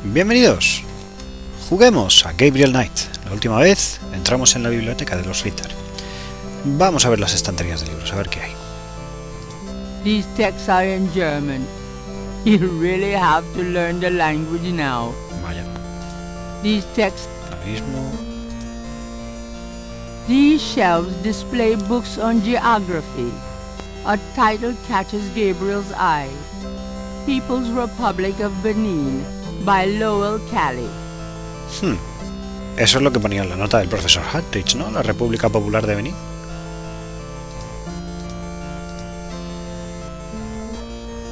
Bienvenidos. Juguemos a Gabriel Knight. La última vez entramos en la biblioteca de los Ritter. Vamos a ver las estanterías de libros, a ver qué hay. These texts are in German. You really have to learn the language now. Vaya. These texts. Abismo. These shelves display books on geography. A title catches Gabriel's eye. People's Republic of Benin by Lowell Cali. Eso es lo que ponía en la nota del profesor Hartridge, ¿no? La República Popular de Benín.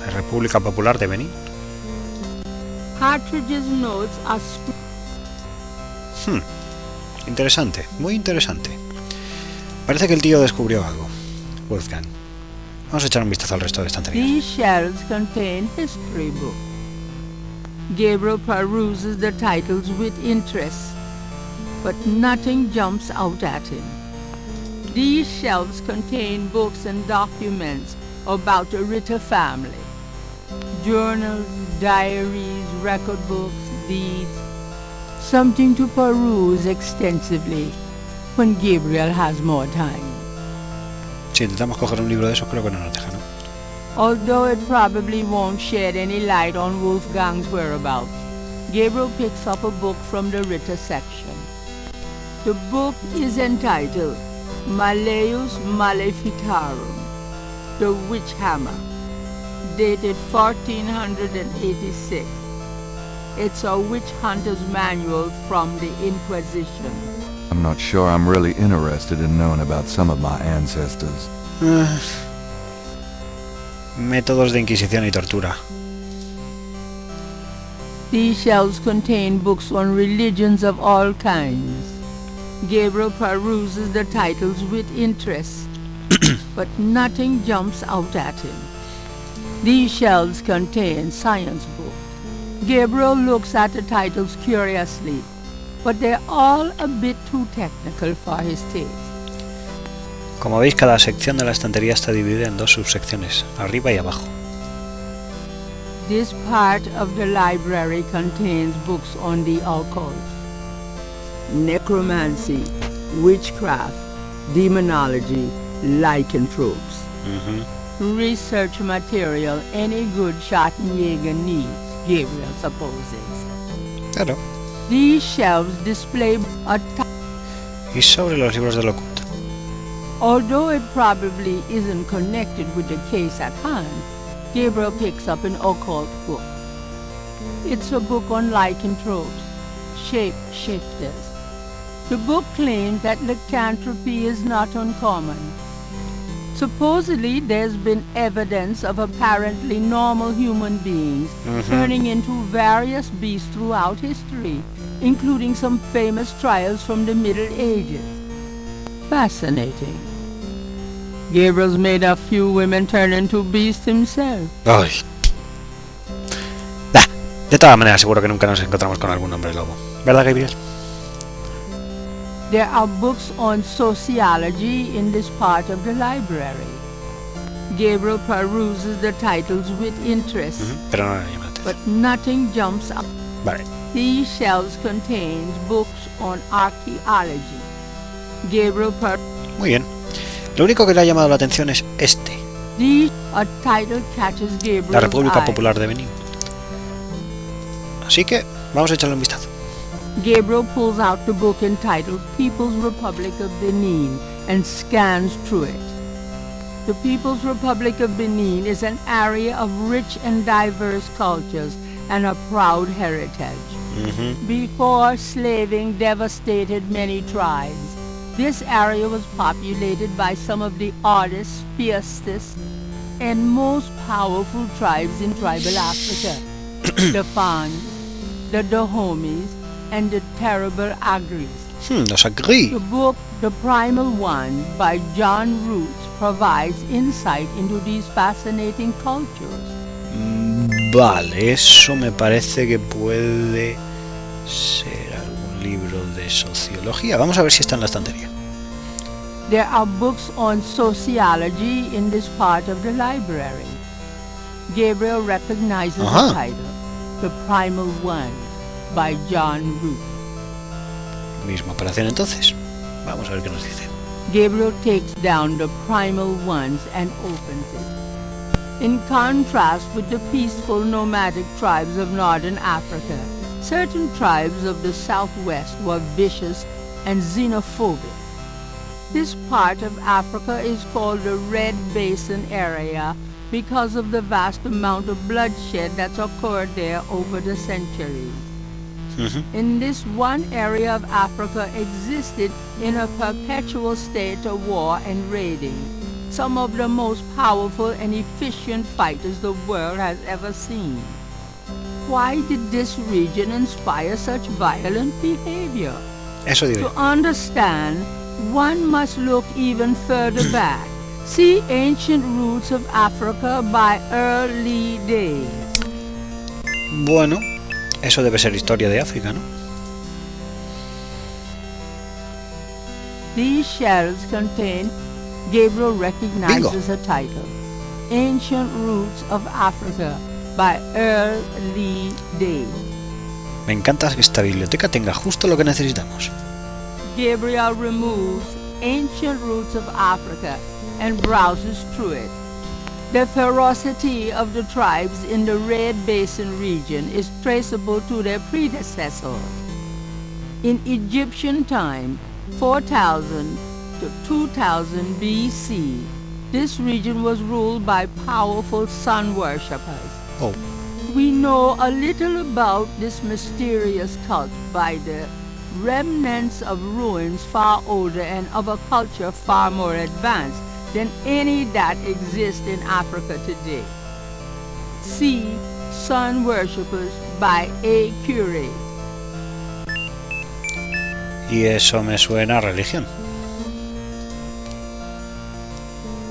La República Popular de Benín. Hartridge's notes are Interesante, muy interesante. Parece que el tío descubrió algo. Wolfgang. Vamos a echar un vistazo al resto de estanterías. These shelves contain history books. Gabriel peruses the titles with interest, but nothing jumps out at him. These shelves contain books and documents about the Ritter family. Journals, diaries, record books, deeds. Something to peruse extensively when Gabriel has more time. Si intentamos coger un libro de esos, creo que no nos deja, ¿no? Although it probably won't shed any light on Wolfgang's whereabouts, Gabriel picks up a book from the Ritter section. The book is entitled Malleus Maleficarum, The Witch Hammer, dated 1486. It's a witch hunter's manual from the Inquisition. I'm not sure I'm really interested in knowing about some of my ancestors. Métodos de inquisición y tortura. These shelves contain books on religions of all kinds. Gabriel peruses the titles with interest, but nothing jumps out at him. These shelves contain science books. Gabriel looks at the titles curiously, but they're all a bit too technical for his taste. Como veis, cada sección de la estantería está dividida en dos subsecciones, arriba y abajo. This part of the library contains books on the occult, necromancy, witchcraft, demonology, lycanthropes. Research material any good Schottenjäger needs, Gabriel supposes. Claro. These shelves display a Y sobre los libros del oculto. Although it probably isn't connected with the case at hand, Gabriel picks up an occult book. It's a book on lycanthropes, shapeshifters. The book claims that lycanthropy is not uncommon. Supposedly, there's been evidence of apparently normal human beings turning into various beasts throughout history, including some famous trials from the Middle Ages. Fascinating. Gabriel's made a few women turn into beasts himself. Ay. De todas maneras, seguro que nunca nos encontramos con algún hombre lobo. ¿Verdad, Gabriel? There are books on sociology in this part of the library. Gabriel peruses the titles with interest, Pero no la llama antes. but nothing jumps out. Vale. These shelves contain books on archaeology. Gabriel Muy bien. Lo único que le ha llamado la atención es este. a title catches Gabriel's La República eye. Popular de Benín. Así que vamos a echarle un vistazo. Gabriel pulls out the book entitled People's Republic of Benin and scans through it. The People's Republic of Benin is an area of rich and diverse cultures and a proud heritage. Before slaving devastated many tribes, this area was populated by some of the oddest, fiercest, and most powerful tribes in tribal Africa. The Fans, the Dahomis, and the terrible Agris. Los agri. The book, The Primal One, by John Roots, provides insight into these fascinating cultures. Vale, eso me parece que puede ser algún libro de sociología. Vamos a ver si está en la estantería. There are books on sociology in this part of the library. Gabriel recognizes the title, The Primal One. by John Root. Misma operación entonces. Vamos a ver qué nos dice. Gabriel takes down the primal ones and opens it. In contrast with the peaceful nomadic tribes of northern Africa, certain tribes of the southwest were vicious and xenophobic. This part of Africa is called the Red Basin area because of the vast amount of bloodshed that's occurred there over the centuries. In this one area of Africa existed in a perpetual state of war and raiding, some of the most powerful and efficient fighters the world has ever seen. Why did this region inspire such violent behavior? Eso digo. To understand, one must look even further back. See Ancient Roots of Africa by Early Days. Bueno, eso debe ser historia de África, ¿no? These shells contain, Gabriel recognizes a title, Ancient Roots of Africa by Early Days. Me encanta que esta biblioteca tenga justo lo que necesitamos. Gabriel removes Ancient Roots of Africa and browses through it. The ferocity of the tribes in the Red Basin region is traceable to their predecessors. In Egyptian time, 4000 to 2000 BC, this region was ruled by powerful sun worshippers. Oh. We know a little about this mysterious cult by the remnants of ruins far older and of a culture far more advanced than any that exists in Africa today. See Sun Worshippers by A. Curate. Y eso me suena a religión.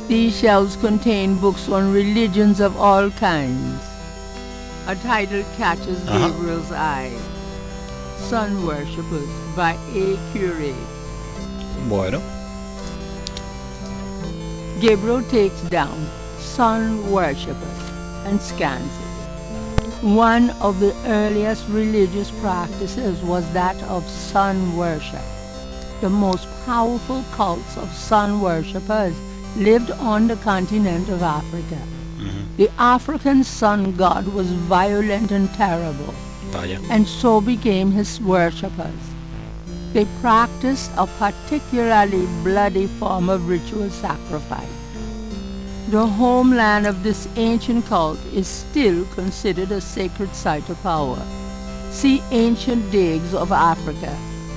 These shelves contain books on religions of all kinds. A title catches Gabriel's eye. Sun Worshippers by A. Curate. Bueno. Gabriel takes down Sun Worshippers and scans it. One of the earliest religious practices was that of sun worship. The most powerful cults of sun worshippers lived on the continent of Africa. The African sun god was violent and terrible, Vaya. and so became his worshippers. They practiced a particularly bloody form of ritual sacrifice. The homeland of this ancient cult is still considered a sacred site of power. See Ancient Digs of Africa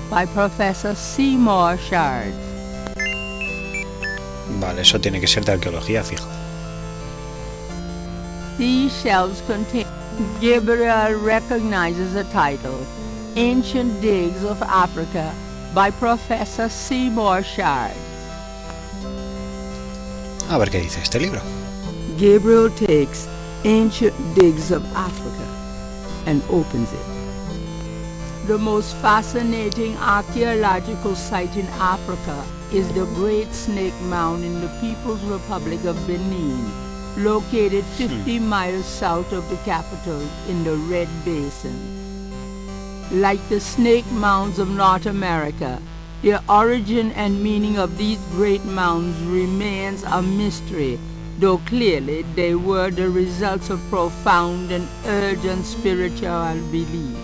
by Professor Seymour Shards. Vale, eso tiene que ser de arqueología, fijo. These shelves contain, Gabriel recognizes the title, Ancient Digs of Africa by Professor Seymour Shards. A ver qué dice este libro. Gabriel takes Ancient Digs of Africa and opens it. The most fascinating archaeological site in Africa is the Great Snake Mound in the People's Republic of Benin, located 50 miles south of the capital in the Red Basin. Like the snake mounds of North America, the origin and meaning of these great mounds remains a mystery, though clearly they were the results of profound and urgent spiritual belief.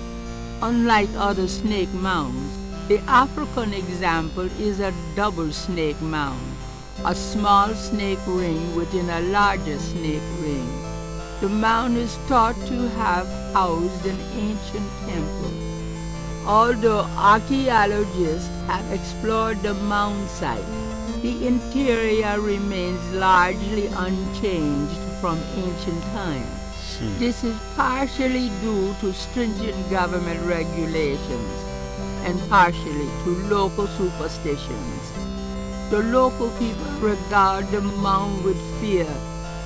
Unlike other snake mounds, the African example is a double snake mound, a small snake ring within a larger snake ring. The mound is thought to have housed an ancient temple. Although archaeologists have explored the mound site, the interior remains largely unchanged from ancient times. This is partially due to stringent government regulations and partially to local superstitions. The local people regard the mound with fear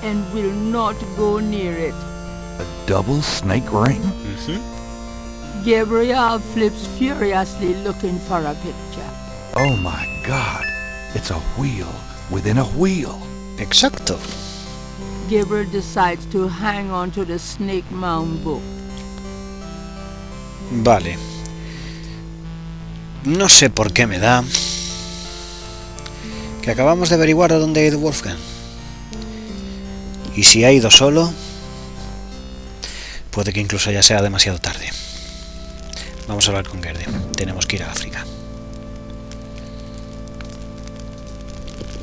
and will not go near it. A double snake ring? Gabriel flips furiously looking for a picture. Oh my God! It's a wheel within a wheel. Exacto. Gabriel decides to hang on to the Snake Mound book. Vale. No sé por qué me da que acabamos de averiguar a dónde ha ido Wolfgang. Y si ha ido solo, puede que incluso ya sea demasiado tarde. Vamos a hablar con Gabriel. Tenemos que ir a África.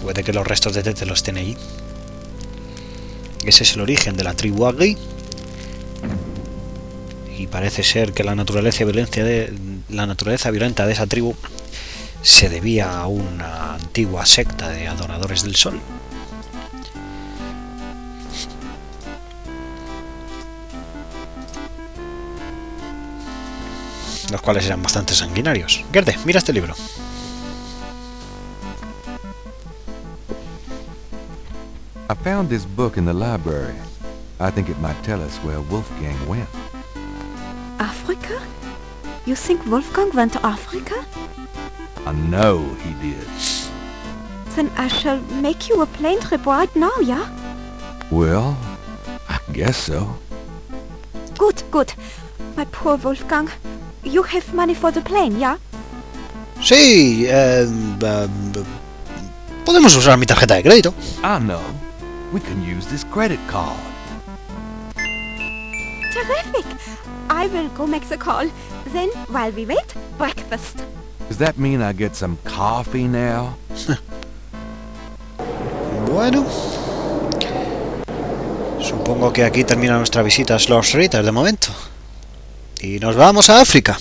Puede que los restos de Tete los estén allí. Ese es el origen de la tribu Agui. Y parece ser que la naturaleza violenta de esa tribu se debía a una antigua secta de adoradores del sol. Los cuales eran bastante sanguinarios. Gerde, mira este libro. I found this book in the library. I think it might tell us where Wolfgang went. Africa? You think Wolfgang went to Africa? I know he did. Then I shall make you a plane trip right now, yeah? Well, I guess so. Good, good. My poor Wolfgang. You have money for the plane, yeah? Sí, podemos usar mi tarjeta de crédito. I know. We can use this credit card. Terrific! I will go make the call. Then, while we wait, breakfast. Does that mean I get some coffee now? Bueno, supongo que aquí termina nuestra visita a Sloth Ritter de momento. Y nos vamos a África.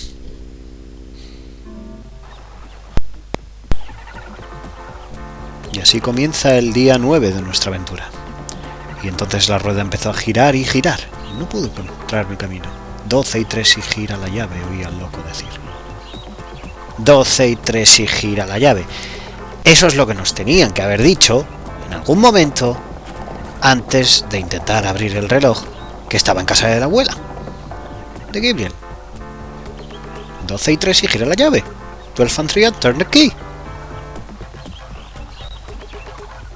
Y así comienza el día 9 de nuestra aventura. Y entonces la rueda empezó a girar y girar. Y no pude encontrar mi camino. 12 y 3 y gira la llave, oí al loco decir. 12 y 3 y gira la llave. Eso es lo que nos tenían que haber dicho en algún momento antes de intentar abrir el reloj que estaba en casa de la abuela de Gabriel. 12 y 3 y gira la llave. 12 and 3 and turn the key.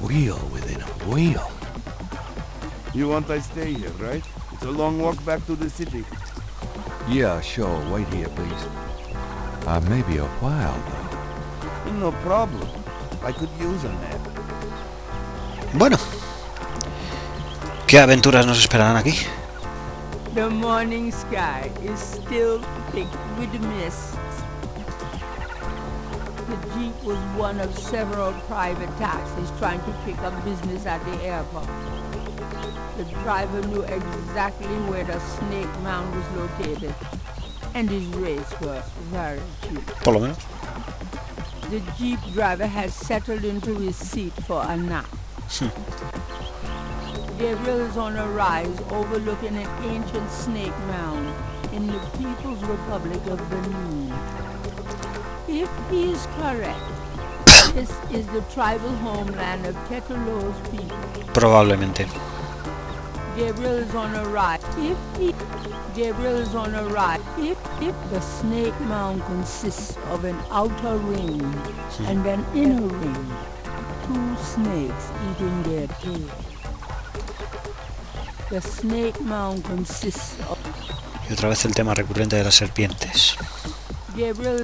Wheel within a wheel. You want I stay here, right? It's a long walk back to the city. Yeah, sure. Wait here, please. Maybe a while, though. No problem. I could use a nap. Bueno, ¿qué aventuras nos esperarán aquí? The morning sky is still thick with mists. The Jeep was one of several private taxis trying to pick up business at the airport. The driver knew exactly where the Snake Mound was located, and his rates were very cheap. Por lo menos. The Jeep driver had settled into his seat for a nap. Gabriel is on a rise overlooking an ancient snake mound in the People's Republic of Benin. If he is correct, this is the tribal homeland of Tetelo's people. Probablemente. Gabriel is on a rise. If the snake mound consists of an outer ring and an inner ring, two snakes eating their tail. The snake mound consists of... Y otra vez el tema recurrente de las serpientes. Gabriel,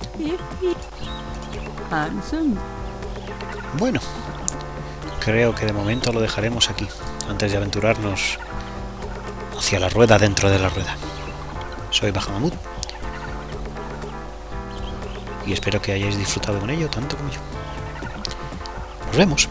handsome. Bueno, creo que de momento lo dejaremos aquí, antes de aventurarnos hacia la rueda dentro de la rueda. Soy Bahamut y espero que hayáis disfrutado con ello tanto como yo. Nos vemos.